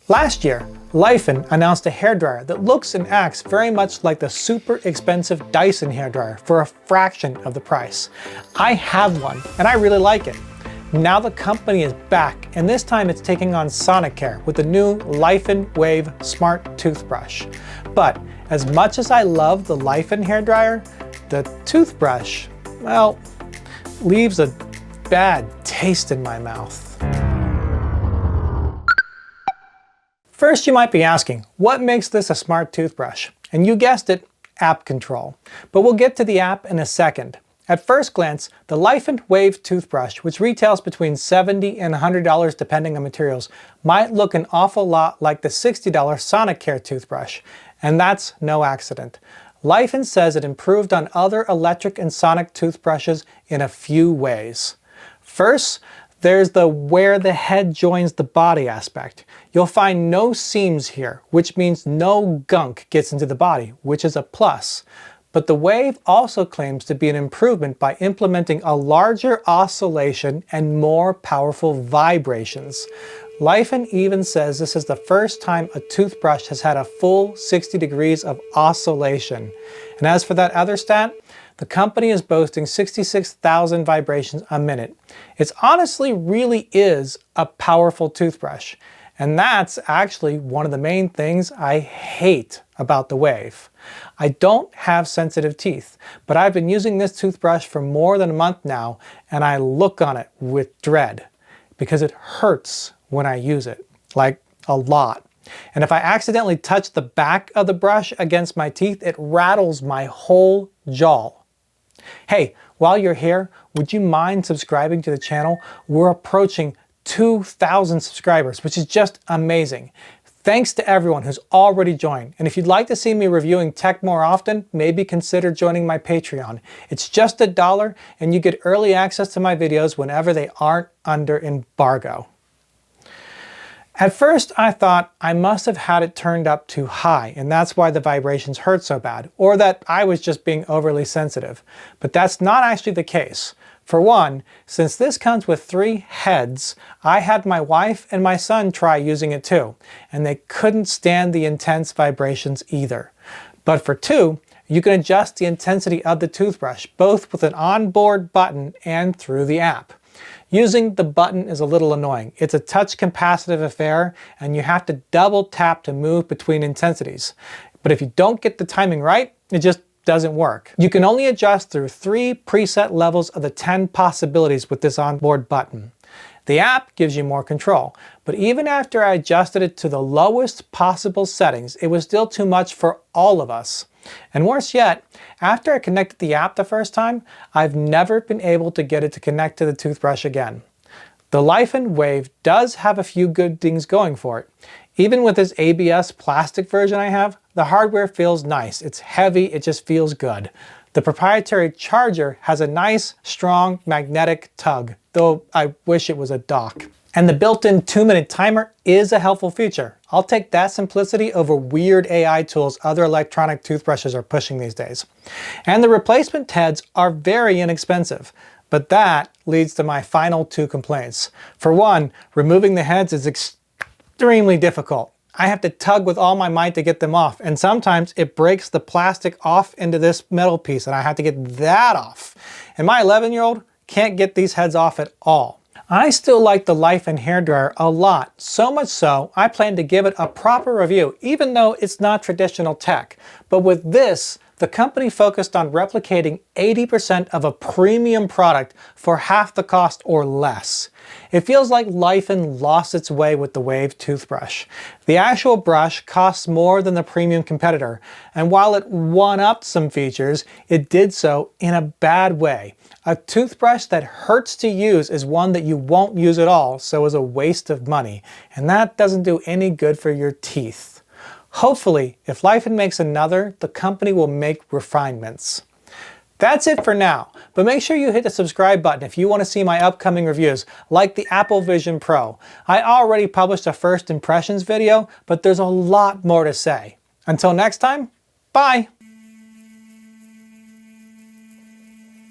Last year, Lyfen announced a hairdryer that looks and acts very much like the super expensive Dyson hairdryer for a fraction of the price. I have one and I really like it. Now the company is back, and this time it's taking on Sonicare with the new Lyfen Wave Smart Toothbrush. But as much as I love the Lyfen hairdryer, the toothbrush, well, leaves a bad taste in my mouth. First, you might be asking, what makes this a smart toothbrush? And you guessed it, app control. But we'll get to the app in a second. At first glance, the Lyfen Wave toothbrush, which retails between $70 and $100 depending on materials, might look an awful lot like the $60 Sonicare toothbrush. And that's no accident. Lyfen says it improved on other electric and sonic toothbrushes in a few ways. First, there's the where the head joins the body aspect. You'll find no seams here, which means no gunk gets into the body, which is a plus. But the Wave also claims to be an improvement by implementing a larger oscillation and more powerful vibrations. Lyfen even says this is the first time a toothbrush has had a full 60 degrees of oscillation. And as for that other stat, the company is boasting 66,000 vibrations a minute. It honestly really is a powerful toothbrush. And that's actually one of the main things I hate about the Wave. I don't have sensitive teeth, but I've been using this toothbrush for more than a month now, and I look on it with dread because it hurts when I use it, like a lot. And if I accidentally touch the back of the brush against my teeth, it rattles my whole jaw. Hey, while you're here, would you mind subscribing to the channel? We're approaching 2,000 subscribers, which is just amazing. Thanks to everyone who's already joined. And if you'd like to see me reviewing tech more often, maybe consider joining my Patreon. It's just $1 and you get early access to my videos whenever they aren't under embargo. At first I thought I must have had it turned up too high and that's why the vibrations hurt so bad, or that I was just being overly sensitive. But that's not actually the case. For one, since this comes with 3 heads, I had my wife and my son try using it too, and they couldn't stand the intense vibrations either. But for 2, you can adjust the intensity of the toothbrush, both with an onboard button and through the app. Using the button is a little annoying. It's a touch capacitive affair, and you have to double tap to move between intensities. But if you don't get the timing right, it just doesn't work. You can only adjust through 3 preset levels of the 10 possibilities with this onboard button. The app gives you more control, but even after I adjusted it to the lowest possible settings, it was still too much for all of us. And worse yet, after I connected the app the first time, I've never been able to get it to connect to the toothbrush again. The Lyfen Wave does have a few good things going for it. Even with this ABS plastic version I have, the hardware feels nice. It's heavy, it just feels good. The proprietary charger has a nice, strong magnetic tug, though I wish it was a dock. And the built-in 2-minute timer is a helpful feature. I'll take that simplicity over weird AI tools other electronic toothbrushes are pushing these days. And the replacement heads are very inexpensive. But that leads to my final 2 complaints. For one, removing the heads is extremely difficult. I have to tug with all my might to get them off, and sometimes it breaks the plastic off into this metal piece and I have to get that off. And my 11-year-old can't get these heads off at all. I still like the Lyfen hairdryer a lot, so much so I plan to give it a proper review, even though it's not traditional tech. But with this, the company focused on replicating 80% of a premium product for half the cost or less. It feels like Lyfen lost its way with the Wave toothbrush. The actual brush costs more than the premium competitor, and while it one-upped some features, it did so in a bad way. A toothbrush that hurts to use is one that you won't use at all, so is a waste of money, and that doesn't do any good for your teeth. Hopefully, if Lyfen makes another, the company will make refinements. That's it for now, but make sure you hit the subscribe button if you want to see my upcoming reviews, like the Apple Vision Pro. I already published a first impressions video, but there's a lot more to say. Until next time, bye!